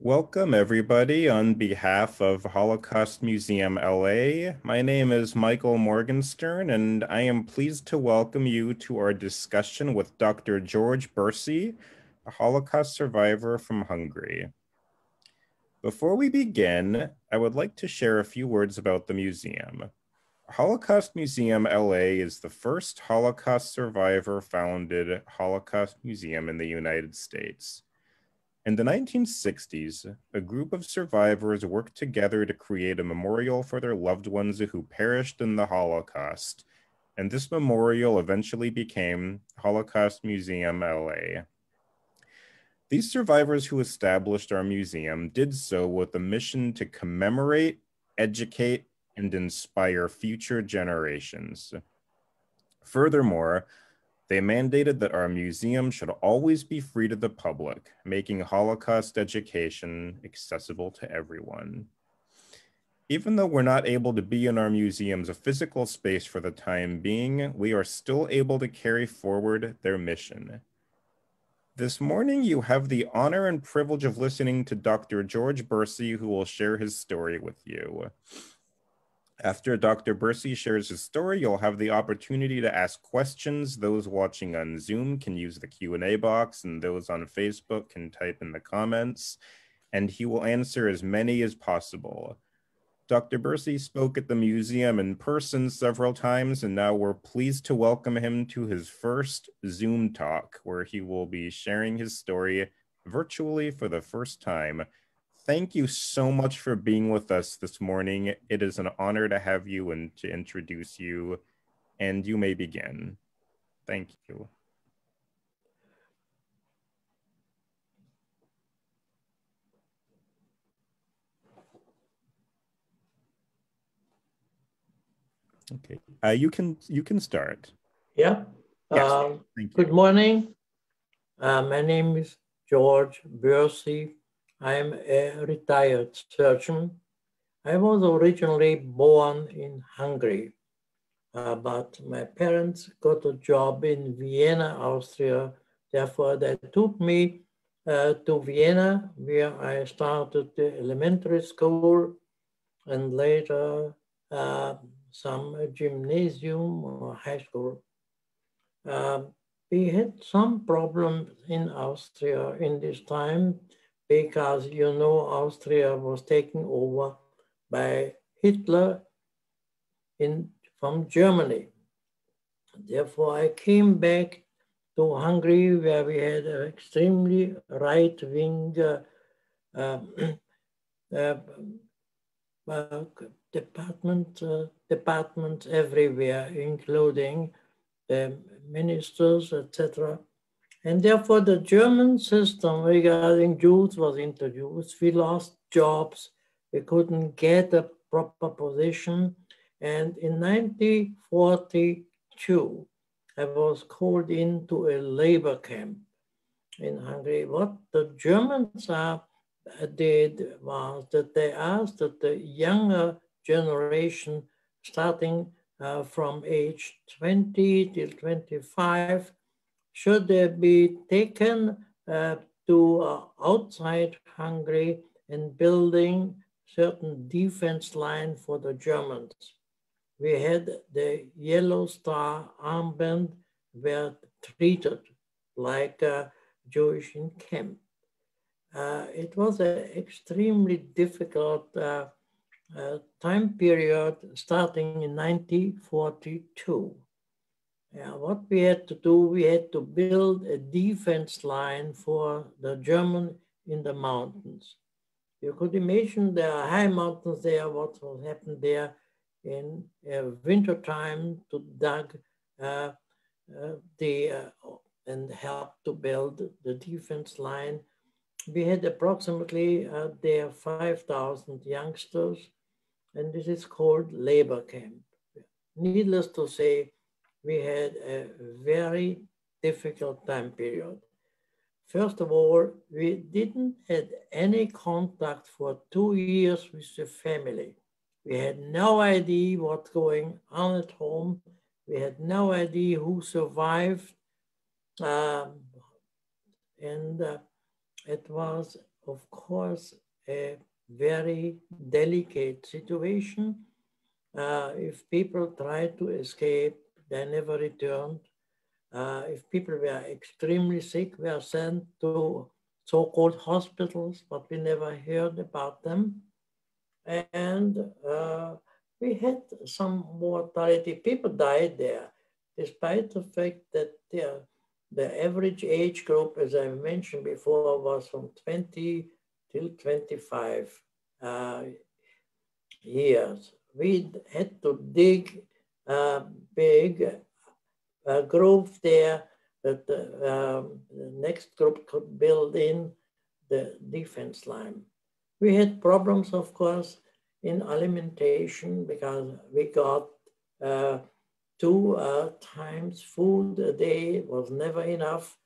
Welcome, everybody, on behalf of Holocaust Museum LA. My name is Michael Morgenstern, and I am pleased to welcome you to our discussion with Dr. George Berci, a Holocaust survivor from Hungary. Before we begin, I would like to share a few words about the museum. Holocaust Museum LA is the first Holocaust survivor-founded Holocaust museum in the United States. In the 1960s, a group of survivors worked together to create a memorial for their loved ones who perished in the Holocaust, and this memorial eventually became Holocaust Museum LA. These survivors who established our museum did so with a mission to commemorate, educate, and inspire future generations. Furthermore, they mandated that our museum should always be free to the public, making Holocaust education accessible to everyone. Even though we're not able to be in our museum's physical space for the time being, we are still able to carry forward their mission. This morning, you have the honor and privilege of listening to Dr. George Berci, who will share his story with you. After Dr. Berci shares his story, you'll have the opportunity to ask questions. Those watching on Zoom can use the Q&A box, and those on Facebook can type in the comments, and he will answer as many as possible. Dr. Berci spoke at the museum in person several times, and now we're pleased to welcome him to his first Zoom talk, where he will be sharing his story virtually for the first time. Thank you so much for being with us this morning. It is an honor to have you and to introduce you, and you may begin. Thank you. Okay, you can start. Yeah. Yes. Good morning. My name is George Berci. I'm a retired surgeon. I was originally born in Hungary, but my parents got a job in Vienna, Austria. Therefore, they took me to Vienna, where I started the elementary school and later some gymnasium or high school. We had some problems in Austria in this time because, Austria was taken over by Hitler from Germany. Therefore, I came back to Hungary, where we had an extremely right-wing departments everywhere, including the ministers, etc. And therefore, the German system regarding Jews was introduced. We lost jobs. We couldn't get a proper position. And in 1942, I was called into a labor camp in Hungary. What the Germans did was that they asked that the younger generation, starting from age 20 till 25, should they be taken to outside Hungary and building certain defense line for the Germans. We had the Yellow Star armband were treated like Jewish in camp. It was an extremely difficult time period starting in 1942. What we had to do, we had to build a defense line for the German in the mountains. You could imagine there are high mountains there, what will happen there in winter time to dig and help to build the defense line. We had approximately there 5,000 youngsters, and this is called labor camp. Needless to say, we had a very difficult time period. First of all, we didn't have any contact for 2 years with the family. We had no idea what's going on at home. We had no idea who survived. It was of course, a very delicate situation. If people tried to escape, they never returned. If people were extremely sick, were sent to so-called hospitals, but we never heard about them. And we had some mortality. People died there, despite the fact that the average age group, as I mentioned before, was from 20 till 25 years. We had to dig a big groove there that the next group could build in the defense line. We had problems, of course, in alimentation because we got 2 times food a day. It was never enough.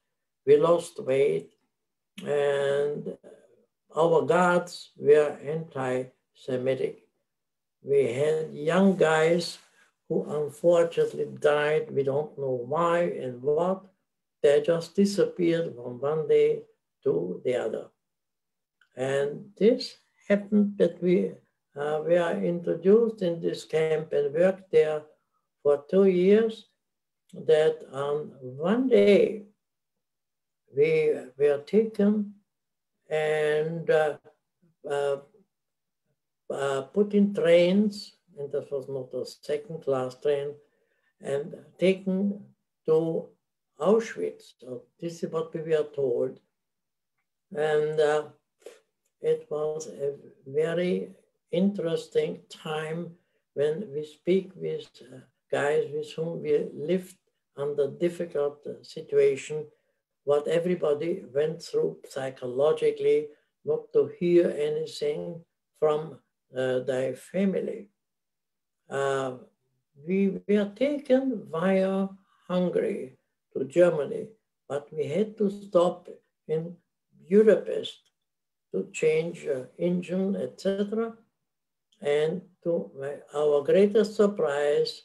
We lost weight, and our guards were anti-Semitic. We had young guys who unfortunately died. We don't know why and what. They just disappeared from one day to the other. And this happened that we were introduced in this camp and worked there for 2 years, that on one day we were taken and put in trains, and this was not a second-class train, and taken to Auschwitz. So this is what we were told. And it was a very interesting time when we speak with guys with whom we lived under difficult situation, what everybody went through psychologically, not to hear anything from their family. We were taken via Hungary to Germany, but we had to stop in Budapest to change engine, etc. And to our greatest surprise,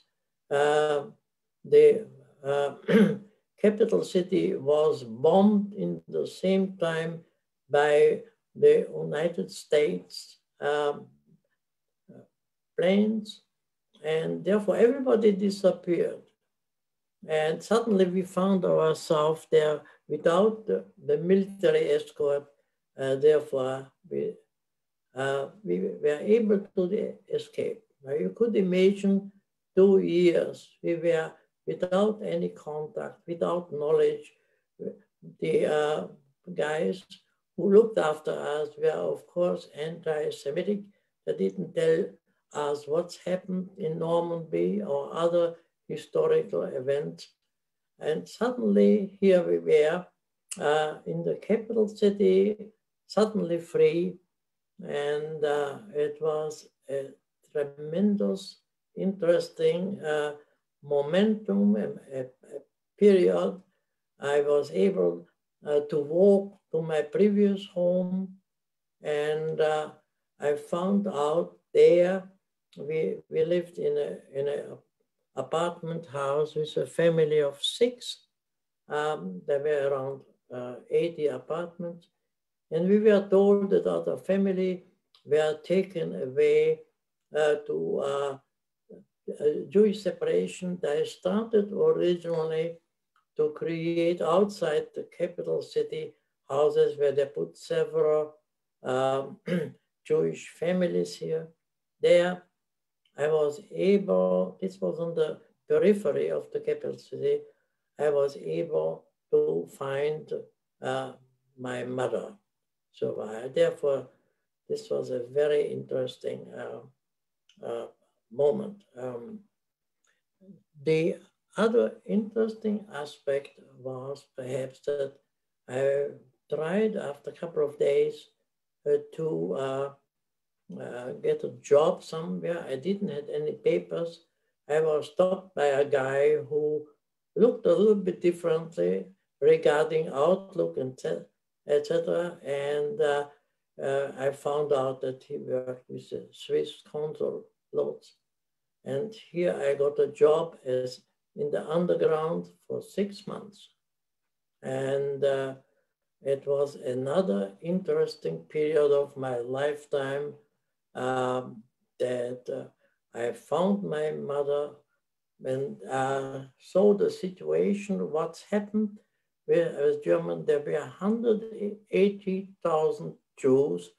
the capital city was bombed in the same time by the United States planes, and therefore everybody disappeared. And suddenly we found ourselves there without the military escort. Therefore, we were able to escape. Now you could imagine 2 years we were without any contact, without knowledge. The guys who looked after us were, of course, anti-Semitic. They didn't tell us what's happened in Normandy or other historical events. And suddenly here we were in the capital city, suddenly free. And it was a tremendous, interesting momentum, a period. I was able to walk to my previous home, and I found out there we lived in an apartment house with a family of 6. There were around 80 apartments. And we were told that other family were taken away to Jewish separation. They started originally to create outside the capital city houses where they put several Jewish families here. There, I was able, this was on the periphery of the capital city, I was able to find my mother. So therefore, this was a very interesting moment. The other interesting aspect was perhaps that I tried after a couple of days to get a job somewhere. I didn't have any papers. I was stopped by a guy who looked a little bit differently regarding outlook and etc. And I found out that he worked with the Swiss consulates. And here I got a job as in the underground for 6 months. And It was another interesting period of my lifetime that I found my mother and saw the situation, what's happened with German. There were 180,000 Jews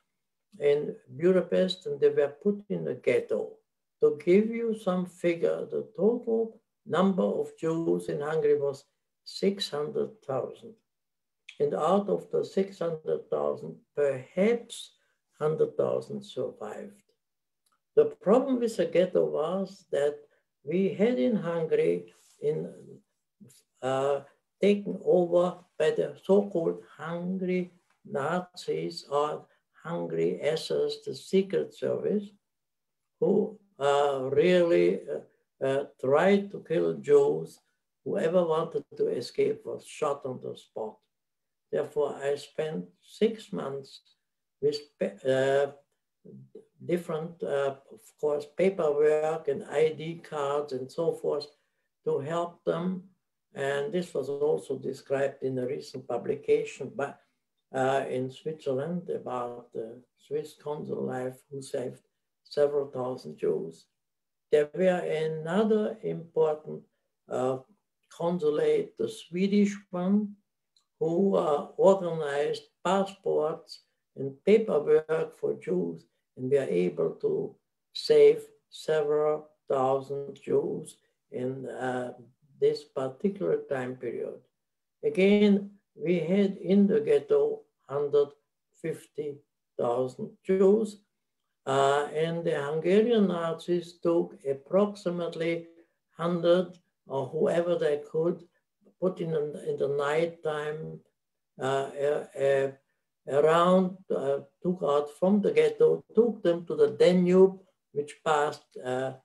in Budapest and they were put in a ghetto. To give you some figure, the total number of Jews in Hungary was 600,000. And out of the 600,000, perhaps 100,000 survived. The problem with the ghetto was that we had in Hungary taken over by the so-called Hungary Nazis or Hungary SS, the Secret Service, who really tried to kill Jews. Whoever wanted to escape was shot on the spot. Therefore, I spent 6 months with different, of course, paperwork and ID cards and so forth to help them. And this was also described in a recent publication in Switzerland about the Swiss consul life who saved several thousand Jews. There were another important consulate, the Swedish one, who organized passports and paperwork for Jews and were able to save several thousand Jews in this particular time period. Again, we had in the ghetto 150,000 Jews, and the Hungarian Nazis took approximately 100 or whoever they could, put in the night time around, took out from the ghetto, took them to the Danube, which passed the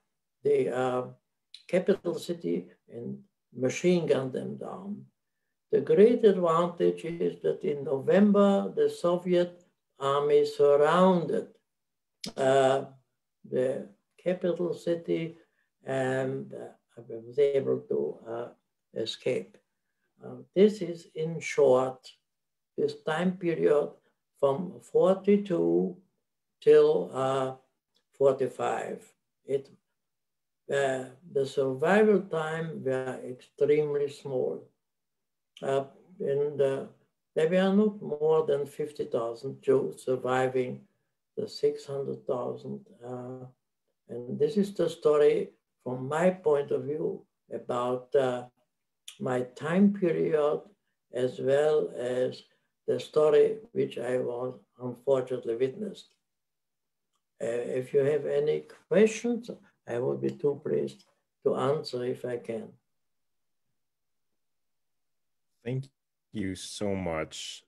capital city and machine gunned them down. The great advantage is that in November, the Soviet army surrounded the capital city and was able to escape. This is in short, this time period from 42 till 45. The survival time were extremely small. And there were not more than 50,000 Jews surviving the 600,000. And this is the story from my point of view about my time period as well as the story which I was unfortunately witnessed. If you have any questions, I would be too pleased to answer if I can. Thank you so much.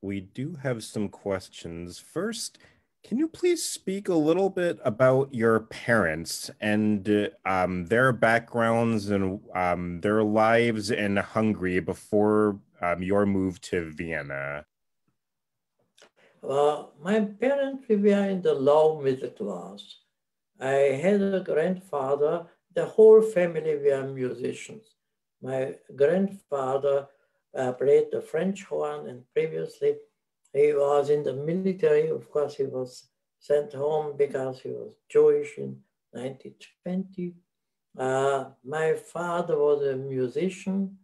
We do have some questions. First, can you please speak a little bit about your parents and their backgrounds and their lives in Hungary before your move to Vienna? My parents were in the low middle class. I had a grandfather, the whole family were musicians. My grandfather played the French horn, and previously he was in the military. Of course, he was sent home because he was Jewish in 1920. My father was a musician.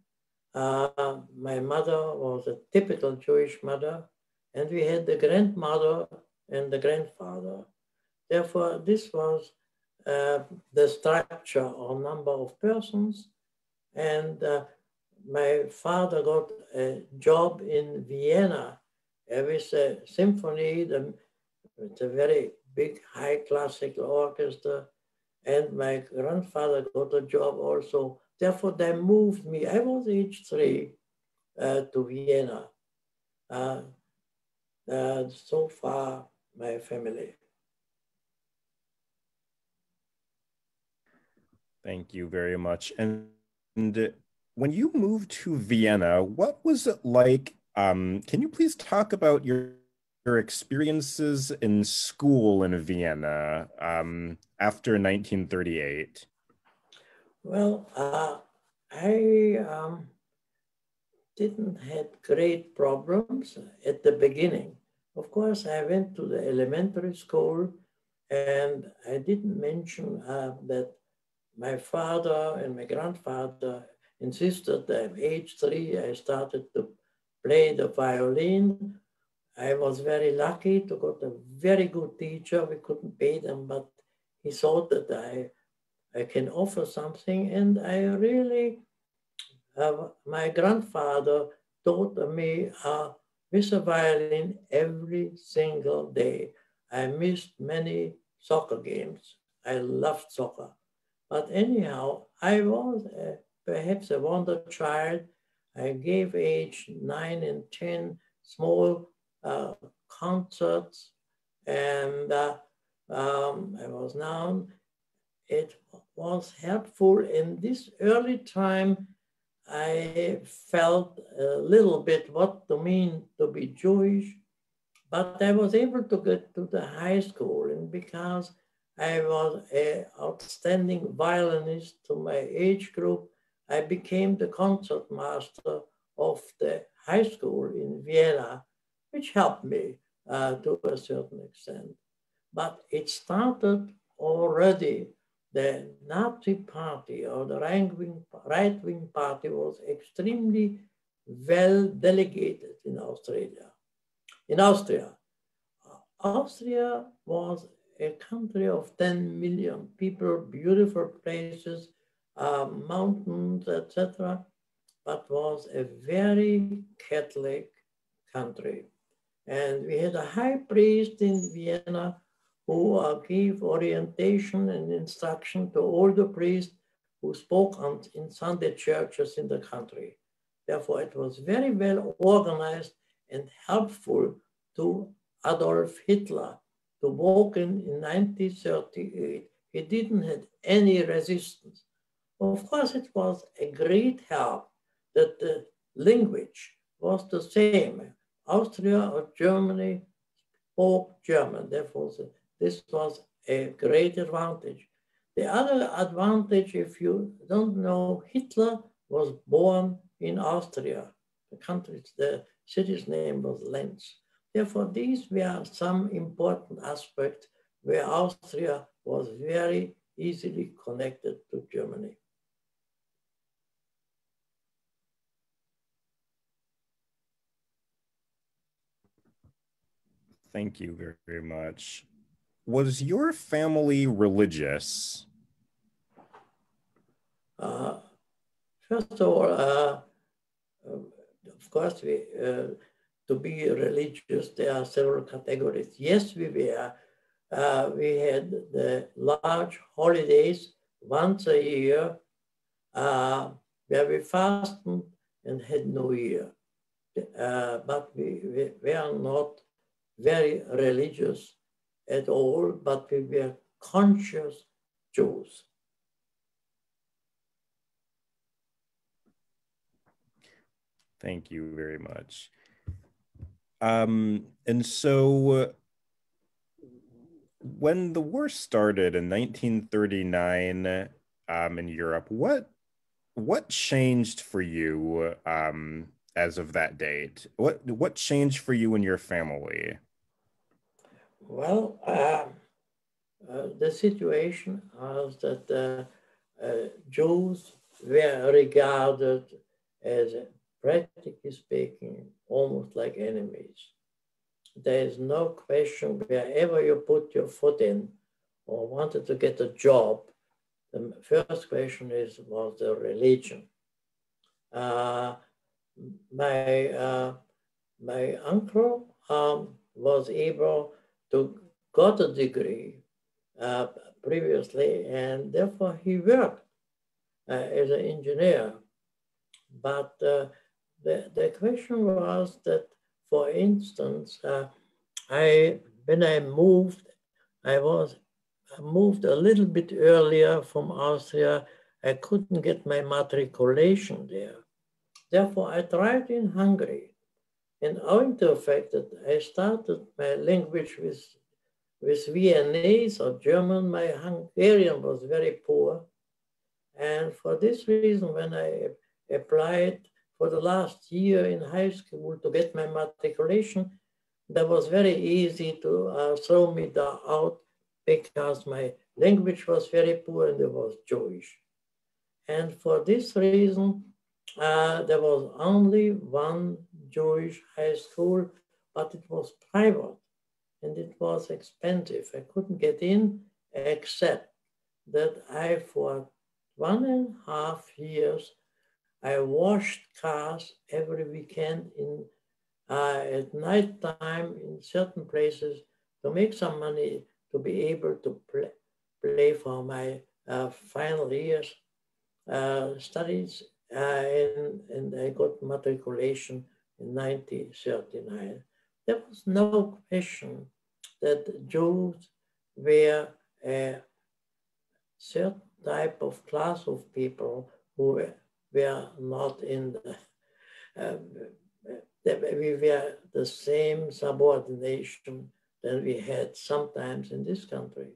My mother was a typical Jewish mother, and we had the grandmother and the grandfather. Therefore, this was the structure or number of persons. And my father got a job in Vienna with a symphony. It's a very big, high classical orchestra. And my grandfather got a job also. Therefore, they moved me. I was age 3 to Vienna. So far, my family. Thank you very much. And when you moved to Vienna, what was it like? Can you please talk about your experiences in school in Vienna after 1938? Well, I didn't have great problems at the beginning. Of course, I went to the elementary school, and I didn't mention that my father and my grandfather insisted that at age 3 I started to play the violin. I was very lucky to get a very good teacher. We couldn't pay them, but he thought that I can offer something. And I really, my grandfather taught me with a violin every single day. I missed many soccer games. I loved soccer. But anyhow, I was perhaps a wonder child. I gave age 9 and 10 small concerts, and I was known. It was helpful in this early time. I felt a little bit what to mean to be Jewish, but I was able to get to the high school, and because I was an outstanding violinist to my age group, I became the concertmaster of the high school in Vienna, which helped me to a certain extent. But it started already. The Nazi party or the right-wing party was extremely well delegated in Australia. In Austria, Austria was a country of 10 million people, beautiful places, mountains, etc., but was a very Catholic country. And we had a high priest in Vienna who gave orientation and instruction to all the priests who spoke in Sunday churches in the country. Therefore, it was very well organized and helpful to Adolf Hitler to walk in 1938. He didn't have any resistance. Of course, it was a great help that the language was the same. Austria or Germany spoke German. Therefore, this was a great advantage. The other advantage, if you don't know, Hitler was born in Austria. The city's name was Linz. Therefore, these were some important aspects where Austria was very easily connected to Germany. Thank you very, very much. Was your family religious? First of all, of course, to be religious, there are several categories. Yes, we were. We had the large holidays once a year where we fasted and had New Year. But we were not very religious at all, but we were conscious Jews. Thank you very much. And so when the war started in 1939 in Europe, what changed for you as of that date? What changed for you and your family? Well, the situation was that Jews were regarded as, practically speaking, almost like enemies. There is no question wherever you put your foot in or wanted to get a job, the first question was the religion. My uncle was able to got a degree previously, and therefore he worked as an engineer. But the question was that, for instance, when I moved, I moved a little bit earlier from Austria. I couldn't get my matriculation there. Therefore, I tried in Hungary. And owing to the fact that I started my language with Viennese or German, my Hungarian was very poor. And for this reason, when I applied for the last year in high school to get my matriculation, that was very easy to throw me out because my language was very poor and it was Jewish. And for this reason, there was only one Jewish high school, but it was private and it was expensive. I couldn't get in except that I, for 1.5 years, I washed cars every weekend at night time in certain places to make some money to be able to play for my final years studies, and I got matriculation in 1939. There was no question that Jews were a certain type of class of people who were not in the, we were the same subordination that we had sometimes in this country.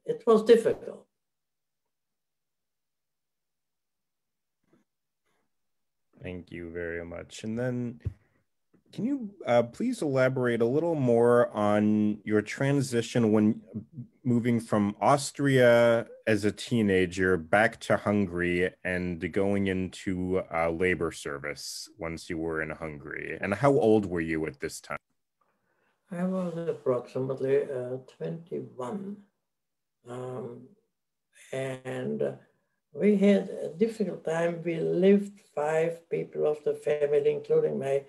It was difficult. Thank you very much. And then can you please elaborate a little more on your transition when moving from Austria as a teenager back to Hungary and going into labor service once you were in Hungary? And how old were you at this time? I was approximately 21. And we had a difficult time. We lived 5 people of the family, including my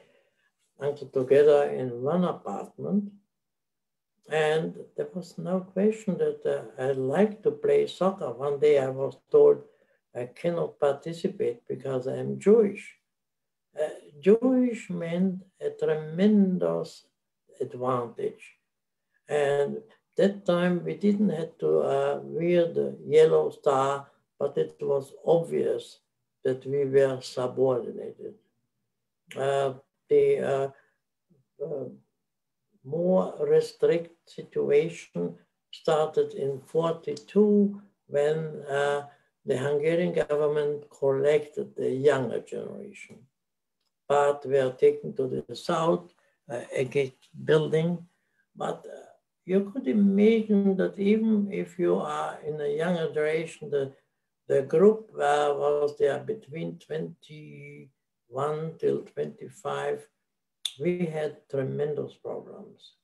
uncle, together in one apartment. And there was no question that I liked to play soccer. One day I was told I cannot participate because I am Jewish. Jewish meant a tremendous advantage. And that time we didn't have to wear the yellow star, but it was obvious that we were subordinated. The more restrict situation started in 1942 when the Hungarian government collected the younger generation. But were taken to the south, a building. But you could imagine that even if you are in a younger generation, the group was there between 21 till 25. We had tremendous problems.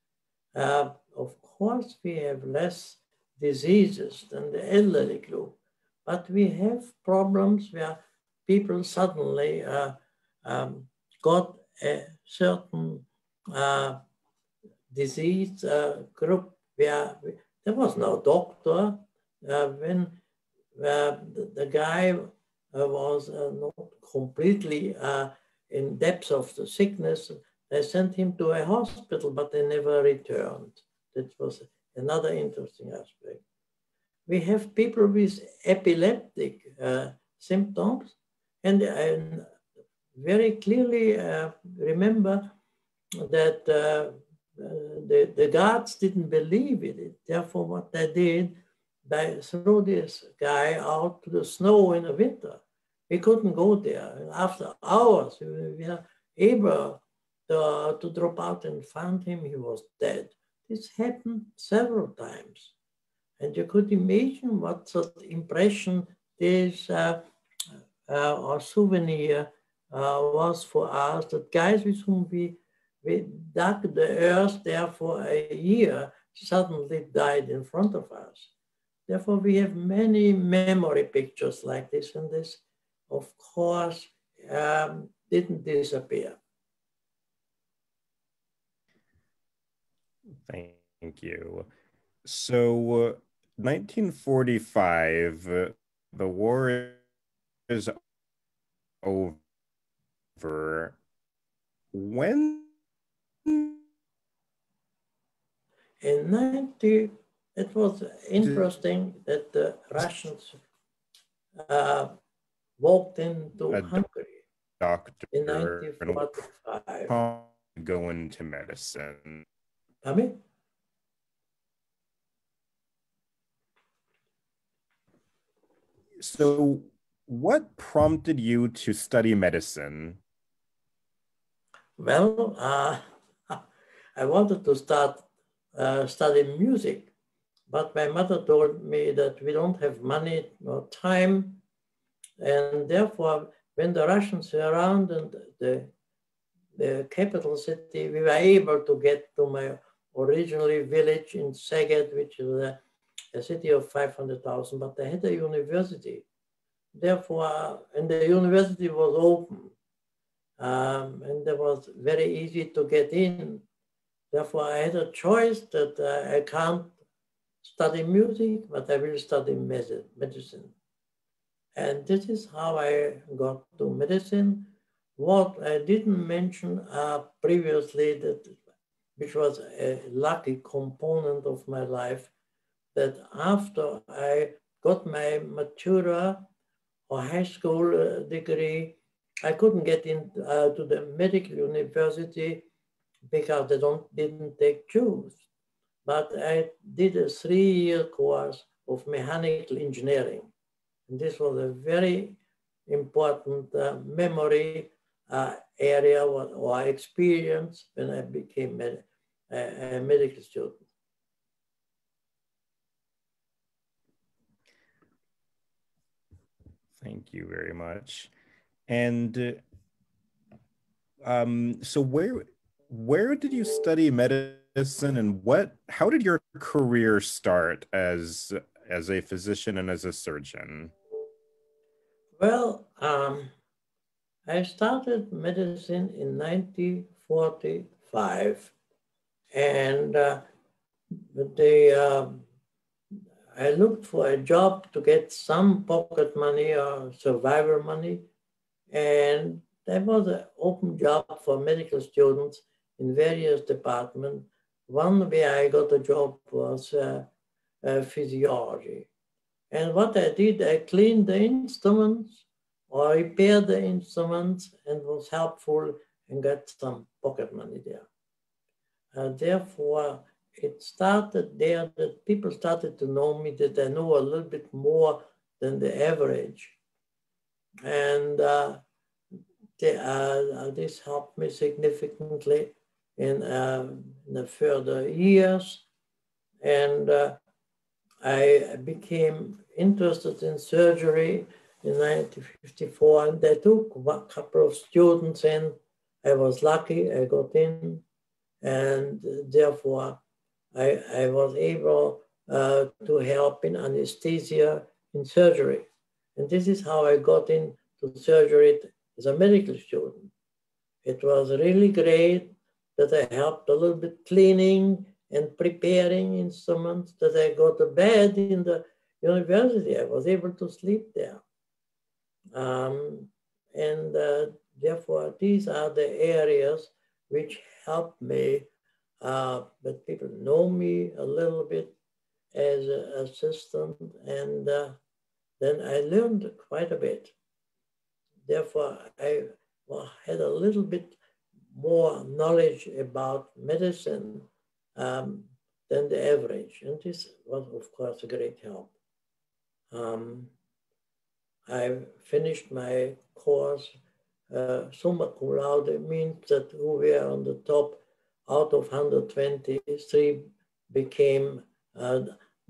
Of course, we have less diseases than the elderly group, but we have problems where people suddenly got a certain disease group where there was no doctor. When the guy was not completely in depth of the sickness, they sent him to a hospital, but they never returned. That was another interesting aspect. We have people with epileptic symptoms, and I very clearly remember that the guards didn't believe in it. Therefore, what they did, they threw this guy out to the snow in the winter. We couldn't go there. And after hours, we were able to drop out and find him. He was dead. This happened several times. And you could imagine what sort of impression this or souvenir was for us, that guys with whom we dug the earth there for a year suddenly died in front of us. Therefore, we have many memory pictures like this, and this, of course, didn't disappear. Thank you. So, 1945, the war is over. When? In 19, it was interesting that the Russians walked into Hungary in 1945. Go into medicine. Pardon me? So what prompted you to study medicine? Well, I wanted to start studying music, but my mother told me that we don't have money nor time, and therefore, when the Russians surrounded the capital city, we were able to get to my originally village in Szeged, which is a city of 500,000, but they had a university. Therefore, and the university was open, and it was very easy to get in. Therefore, I had a choice that I can't study music, but I will study medicine. And this is how I got to medicine. What I didn't mention previously, that which was a lucky component of my life, that after I got my matura or high school degree, I couldn't get into to the medical university because they didn't take Jews. But I did a 3-year course of mechanical engineering. And this was a very important memory area or experience when I became a medical student. Thank you very much. And so where did you study medicine, and how did your career start as a physician and as a surgeon? Well, I started medicine in 1945, and I looked for a job to get some pocket money or survival money, and there was an open job for medical students in various departments. One where I got a job was physiology. And what I did, I cleaned the instruments or repaired the instruments and was helpful and got some pocket money there. Therefore, it started there that people started to know me, that I know a little bit more than the average. And this helped me significantly in the further years. And I became interested in surgery in 1954, and I took a couple of students in. I was lucky, I got in, and therefore I was able to help in anesthesia in surgery. And this is how I got into surgery as a medical student. It was really great that I helped a little bit cleaning and preparing instruments, that I got a bed in the university. I was able to sleep there. And therefore, these are the areas which help me, that people know me a little bit as an assistant, and then I learned quite a bit. Therefore, I had a little bit more knowledge about medicine than the average. And this was, of course, a great help. I finished my course summa cum laude, means that who were on the top out of 123 became,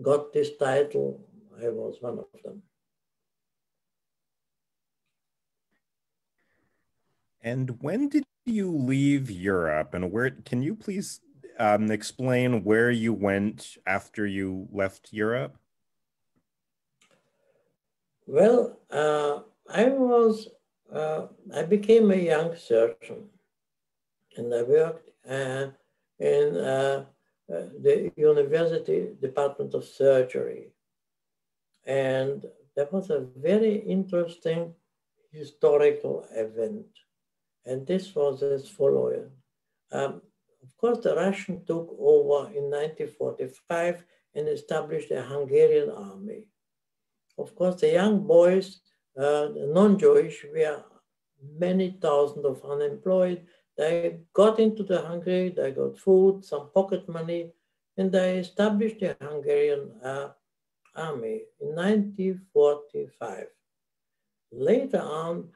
got this title. I was one of them. And when did you leave Europe, and where can you please explain where you went after you left Europe? Well, I became a young surgeon, and I worked in the University Department of Surgery. And that was a very interesting historical event. And this was as following. Of course, the Russians took over in 1945 and established a Hungarian army. Of course, the young boys, non-Jewish, were many thousands of unemployed. They got into the Hungary, they got food, some pocket money, and they established the Hungarian army in 1945. Later on,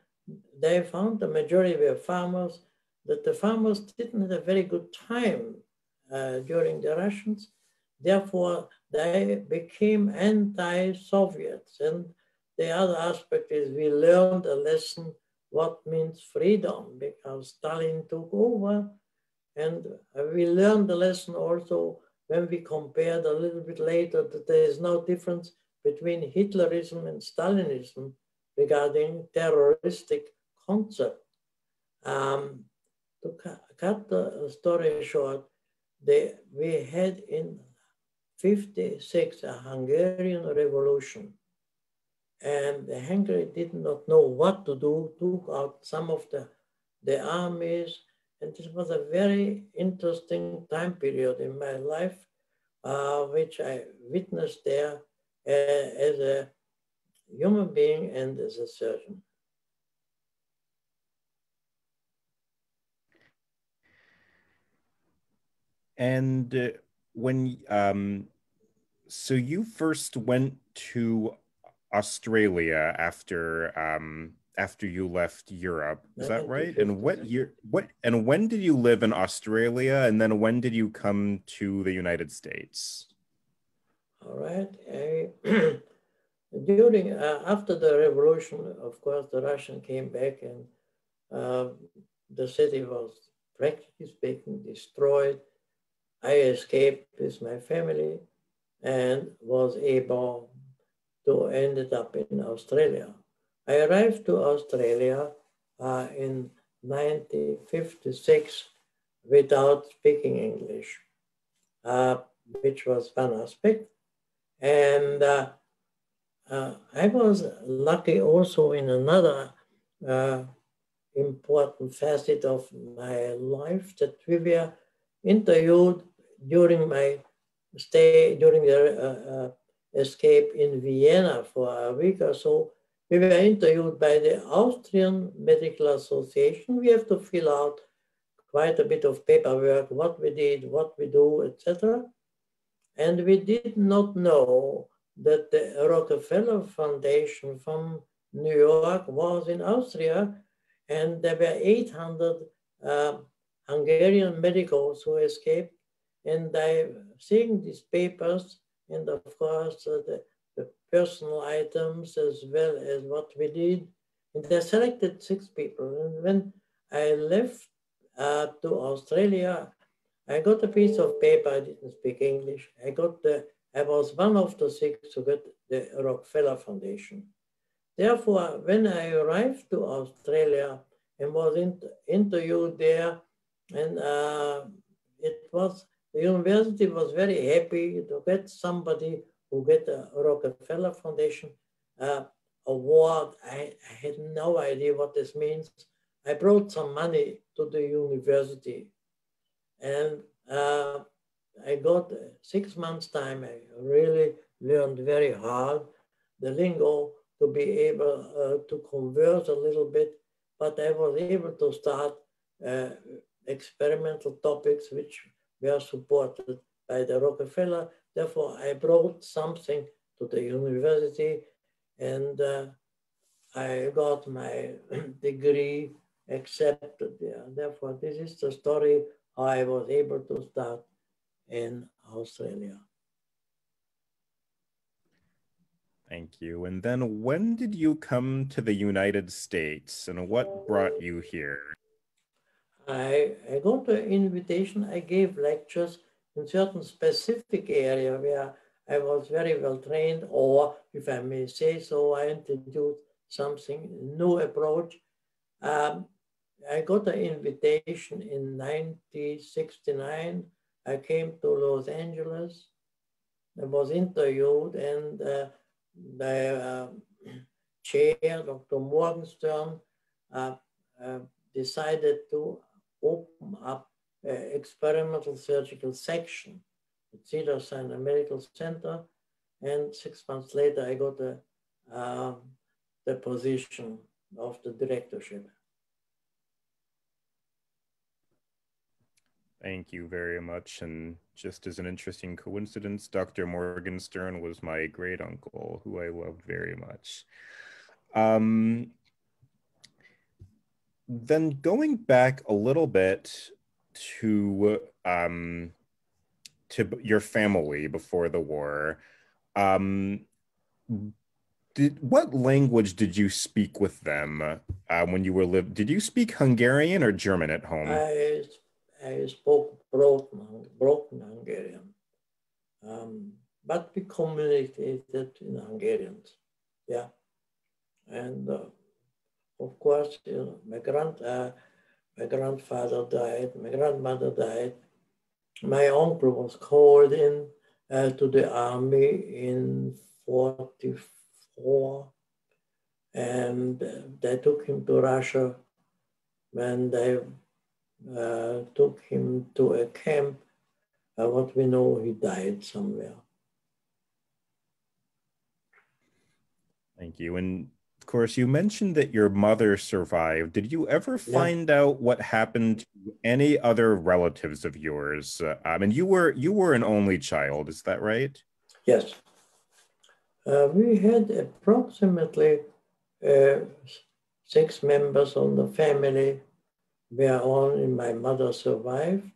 they found the majority were farmers, that the farmers didn't have a very good time during the Russians. Therefore, they became anti-Soviets. And the other aspect is we learned a lesson what means freedom, because Stalin took over. And we learned the lesson also when we compared a little bit later that there is no difference between Hitlerism and Stalinism regarding terroristic concept. To cut the story short, we had in 56 a Hungarian Revolution, and Hungary did not know what to do, took out some of the armies, and this was a very interesting time period in my life, which I witnessed there as a human being and as a surgeon. And when so you first went to Australia after you left Europe, is that right? And when did you live in Australia, and then when did you come to the United States? All right. During after the revolution, of course, the Russian came back, and uh, the city was practically speaking destroyed. I escaped with my family and was able to ended up in Australia. I arrived to Australia in 1956 without speaking English, uh, which was one aspect. And I was lucky also in another uh, important facet of my life that we were interviewed during my stay, during the escape in Vienna for a week or so. We were interviewed by the Austrian Medical Association. We have to fill out quite a bit of paperwork, what we did, what we do, etc. And we did not know that the Rockefeller Foundation from New York was in Austria, and there were 800 Hungarian medicals who escaped. And I seeing these papers, and of course the personal items as well as what we did. And they selected 6 people. And when I left to Australia, I got a piece of paper. I didn't speak English. I was one of the 6 who got the Rockefeller Foundation. Therefore, when I arrived to Australia and was interviewed there, and the university was very happy to get somebody who get a Rockefeller Foundation award. I had no idea what this means. I brought some money to the university, and I got 6 months time. I really learned very hard the lingo to be able to converse a little bit, but I was able to start uh, experimental topics which were supported by the Rockefeller. Therefore, I brought something to the university, and I got my degree accepted there. Therefore, this is the story how I was able to start in Australia. Thank you. And then when did you come to the United States, and what brought you here? I got the invitation. I gave lectures in certain specific area where I was very well trained, or if I may say so, I introduced something new approach. Um, I got an invitation in 1969. I came to Los Angeles. I was interviewed, and the chair, Dr. Morgenstern, uh, uh, decided to open up an experimental surgical section at Cedars Sinai Medical Center. And 6 months later, I got the position of the directorship. Thank you very much. And just as an interesting coincidence, Dr. Morgenstern was my great uncle, who I love very much. Um, then going back a little bit to your family before the war, um, what language did you speak with them when you were Did you speak Hungarian or German at home? I spoke broken Hungarian, but we communicated in Hungarian. Yeah, and of course, my grandfather died, my grandmother died. My uncle was called in to the army in 44, and they took him to Russia. When they took him to a camp, what we know, he died somewhere. Thank you. And of course, you mentioned that your mother survived. Did you ever Yeah. find out what happened to any other relatives of yours? And you were an only child, is that right? Yes. We had approximately uh, 6 members on the family where only my mother survived.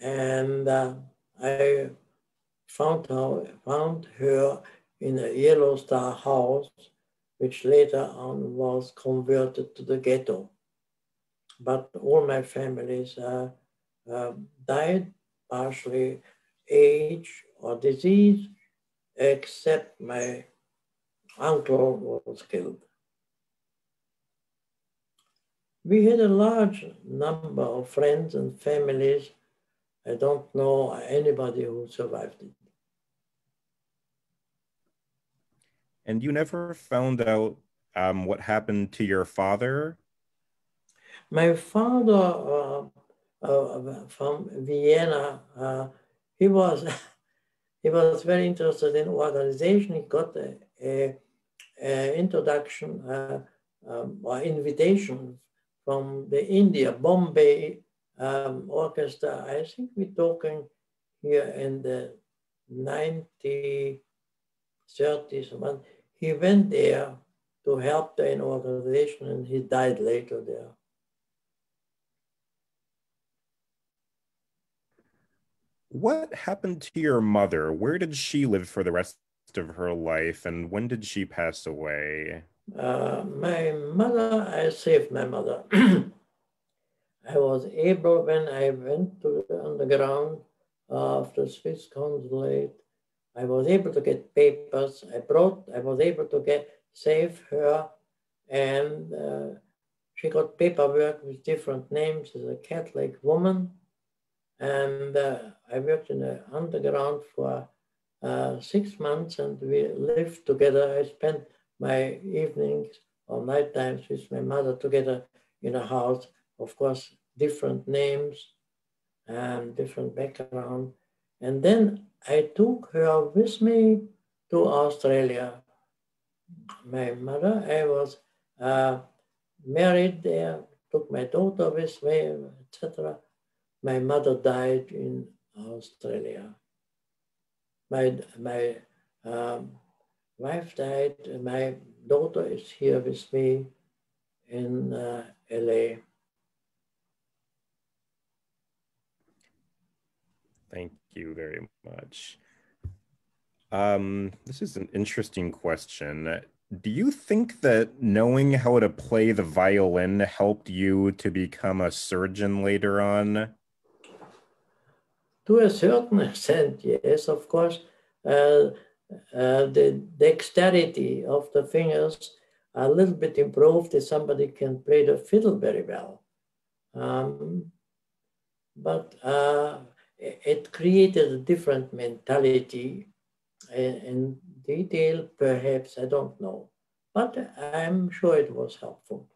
And I found her in a Yellow Star house, which later on was converted to the ghetto. But all my families died, partially age or disease, except my uncle was killed. We had a large number of friends and families. I don't know anybody who survived it. And you never found out what happened to your father? My father from Vienna, he was he was very interested in organization. He got a introduction or invitation from the India Bombay orchestra. I think we're talking here in the 1930s. He went there to help the organization, and he died later there. What happened to your mother? Where did she live for the rest of her life, and when did she pass away? My mother, I saved my mother. I was able, when I went to the underground of the Swiss consulate, I was able to get papers. I was able to save her, and she got paperwork with different names as a Catholic woman. And I worked in the underground for 6 months, and we lived together. I spent my evenings or night times with my mother together in a house. Of course, different names and different background. And then I took her with me to Australia. My mother, I was married there, took my daughter with me, etc. My mother died in Australia. My wife died. My daughter is here with me in LA. Thank you very much. This is an interesting question. Do you think that knowing how to play the violin helped you to become a surgeon later on? To a certain extent, yes, of course. The dexterity of the fingers are a little bit improved if somebody can play the fiddle very well. But it created a different mentality. In detail, perhaps, I don't know. But I'm sure it was helpful.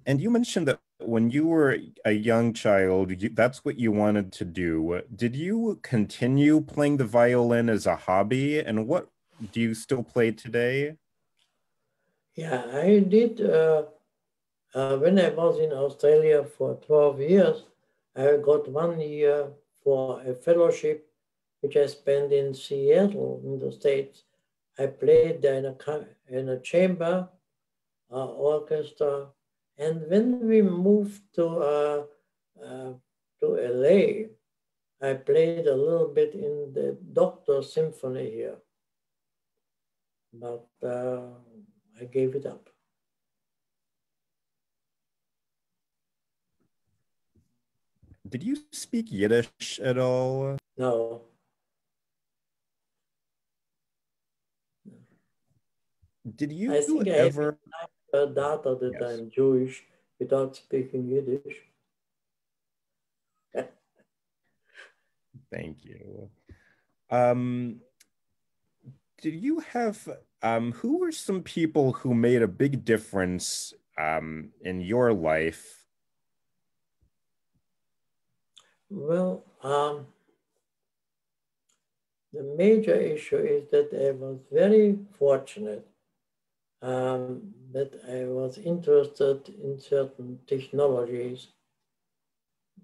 And you mentioned that when you were a young child, that's what you wanted to do. Did you continue playing the violin as a hobby? And what do you still play today? Yeah, I did. When I was in Australia for 12 years, I got 1 year for a fellowship which I spent in Seattle in the States. I played there in a chamber orchestra. And when we moved to LA, I played a little bit in the Doctor Symphony here, but I gave it up. Did you speak Yiddish at all? No. Did I you think I have ever? data that Yes, I'm Jewish without speaking Yiddish. thank you. Um, did you have who were some people who made a big difference in your life? Well, the major issue is that I was very fortunate that I was interested in certain technologies.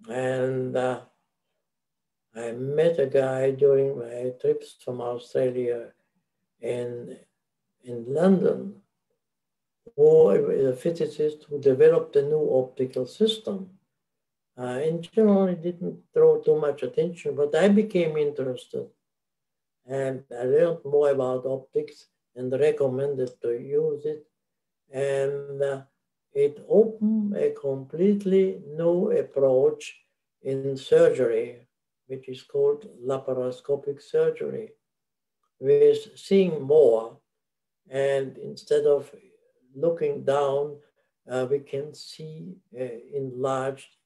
And I met a guy during my trips from Australia in London who is a physicist who developed a new optical system. In general, it didn't draw too much attention, but I became interested and I learned more about optics and recommended to use it. And it opened a completely new approach in surgery, which is called laparoscopic surgery, with seeing more. And instead of looking down, we can see enlarged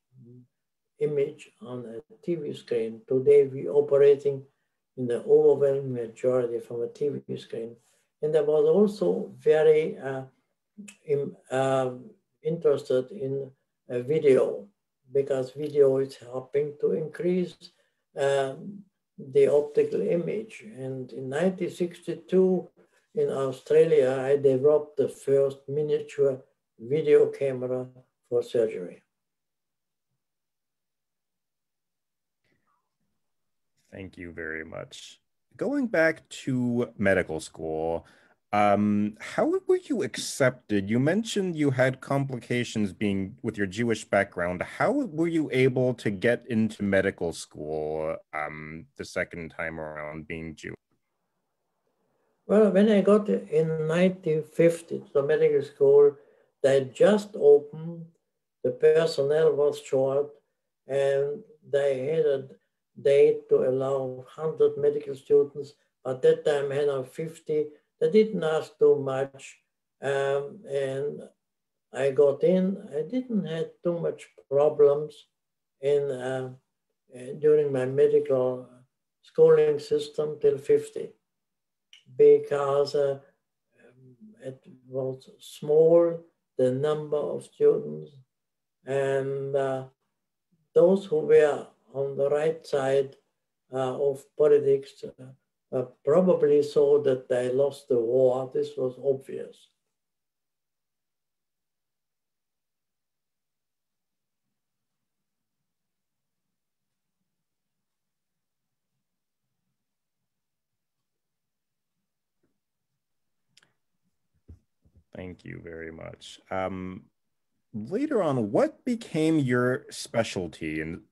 image on a TV screen. Today, we're operating in the overwhelming majority from a TV screen. And I was also very interested in video because video is helping to increase the optical image. And in 1962 in Australia, I developed the first miniature video camera for surgery. Thank you very much. Going back to medical school, how were you accepted? You mentioned you had complications being with your Jewish background. How were you able to get into medical school the second time around being Jewish? Well, when I got in 1950 to the medical school, they just opened, the personnel was short, and they had a date to allow 100 medical students. At that time, I had 50. They didn't ask too much, and I got in. I didn't have too much problems in during my medical schooling system till 50 because it was small, the number of students, and those who were on the right side of politics probably saw that they lost the war. This was obvious. Thank you very much. Later on, what became your specialty in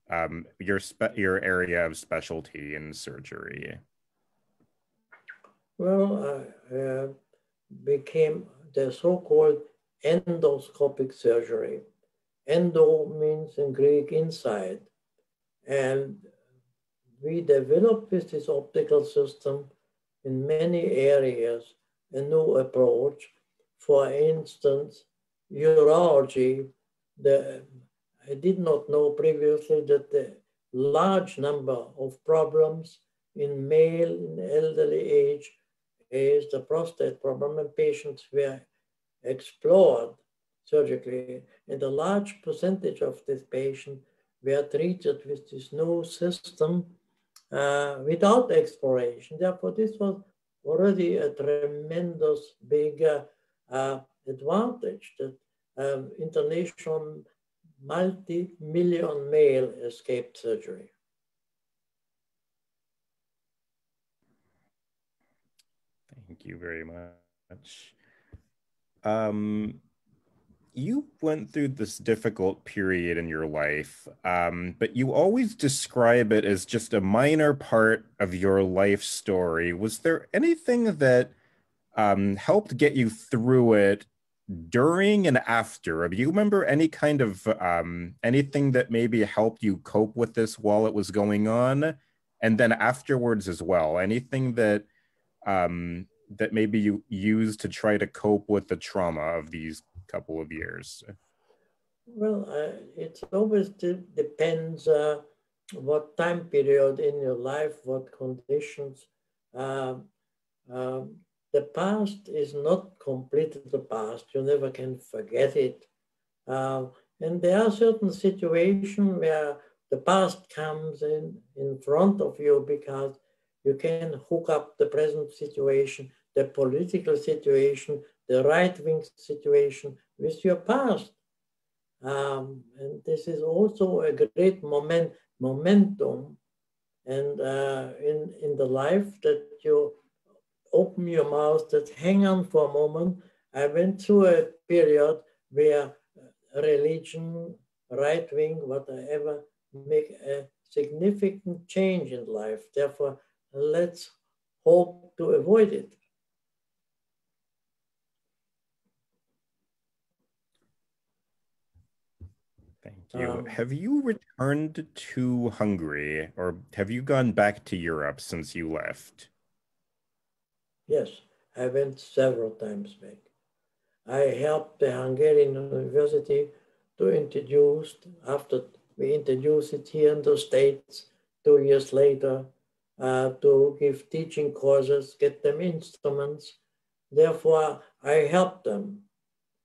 your area of specialty in surgery? Well, I became the so-called endoscopic surgery. Endo means in Greek inside. And we developed with this optical system in many areas a new approach. For instance, urology, I did not know previously that the large number of problems in male in elderly age is the prostate problem, and patients were explored surgically, and a large percentage of this patient were treated with this new system without exploration. Therefore, this was already a tremendous big advantage that international multi-million male escaped surgery. Thank you very much. Um, you went through this difficult period in your life, but you always describe it as just a minor part of your life story. Was there anything that helped get you through it during and after? Do you remember any kind of anything that maybe helped you cope with this while it was going on, and then afterwards as well? Anything that maybe you used to try to cope with the trauma of these couple of years? Well, it always depends what time period in your life, what conditions. Um, um, the past is not completely the past. You never can forget it. Uh, and there are certain situations where the past comes in front of you because you can hook up the present situation, the political situation, the right-wing situation with your past. And this is also a great momentum and in the life that you open your mouth, that hang on for a moment. I went through a period where religion, right wing, whatever, make a significant change in life. Therefore, let's hope to avoid it. Thank you. Have you returned to Hungary, or have you gone back to Europe since you left? Yes, I went several times back. I helped the Hungarian University to introduce, after we introduced it here in the States 2 years later, to give teaching courses, get them instruments. Therefore, I helped them.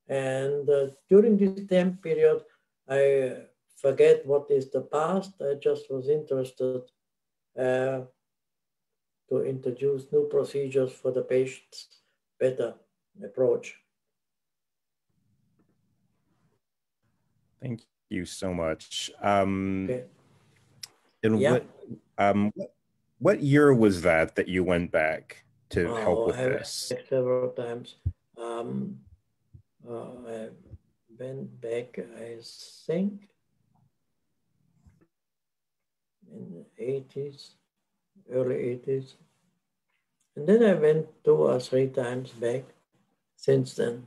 And during this time period, I forget what is the past. I just was interested uh, to introduce new procedures for the patients, better approach. Thank you so much. Okay. And Yeah. what year was that you went back to help Oh, with I went this? back several times. Um, I went back, I think, in the 80s, early 80s. And then I went 2 or 3 times back since then.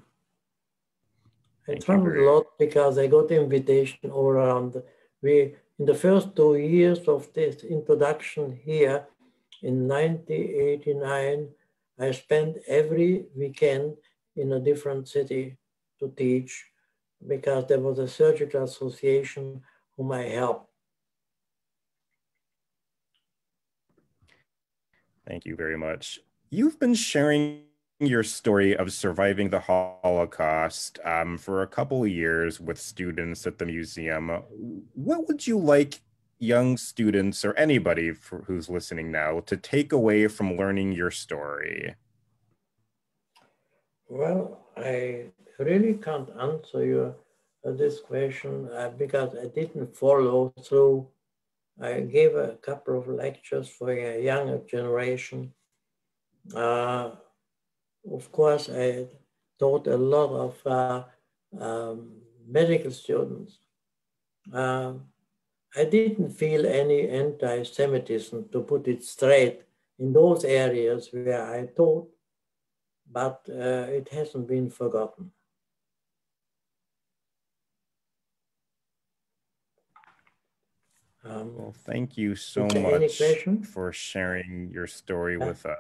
I Thank you traveled a very lot because I got invitation all around. We, in the first 2 years of this introduction here in 1989, I spent every weekend in a different city to teach because there was a surgical association whom I helped. Thank you very much. You've been sharing your story of surviving the Holocaust for a couple of years with students at the museum. What would you like young students or anybody who's listening now to take away from learning your story? Well, I really can't answer you this question because I didn't follow through. I gave a couple of lectures for a younger generation. Uh, of course, I taught a lot of medical students. Uh, I didn't feel any anti-Semitism, to put it straight, in those areas where I taught, but it hasn't been forgotten. Well, thank you Is so there any much question? for sharing your story Yeah. with us.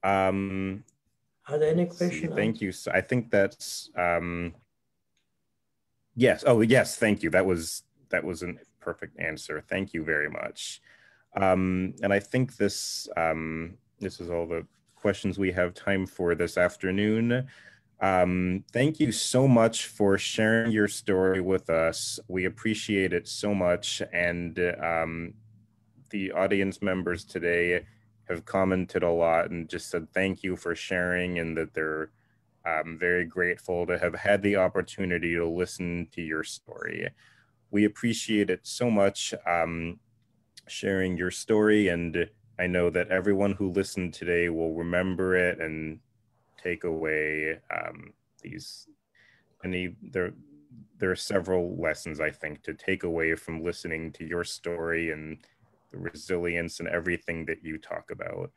Um, Are there any let's see. question Thank answered? you. So I think that's yes. Oh, yes. Thank you. That was a perfect answer. Thank you very much. And I think this is all the questions we have time for this afternoon. Thank you so much for sharing your story with us. We appreciate it so much, and the audience members today have commented a lot and just said thank you for sharing, and that they're very grateful to have had the opportunity to listen to your story. We appreciate it so much, sharing your story, and I know that everyone who listened today will remember it and take away these there are several lessons, I think, to take away from listening to your story and the resilience and everything that you talk about.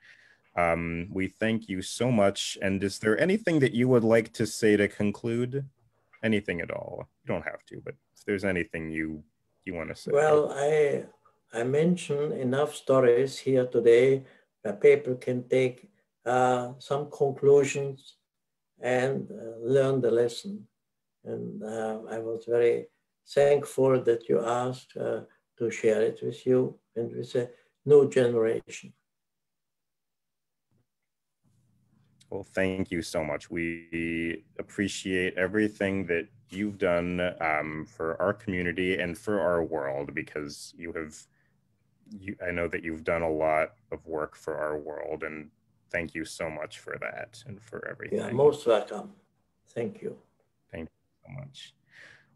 We thank you so much. And is there anything that you would like to say to conclude? Anything at all? You don't have to, but if there's anything you want to say. Well, I mentioned enough stories here today where people can take some conclusions and learn the lesson. And I was very thankful that you asked to share it with you and with a new generation. Well, thank you so much. We appreciate everything that you've done for our community and for our world, because I know that you've done a lot of work for our world, and thank you so much for that and for everything. Yeah, most welcome. Thank you. Thank you so much.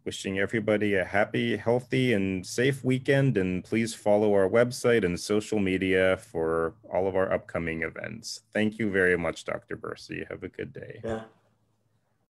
Wishing everybody a happy, healthy, and safe weekend. And please follow our website and social media for all of our upcoming events. Thank you very much, Dr. Berci. Have a good day. Yeah.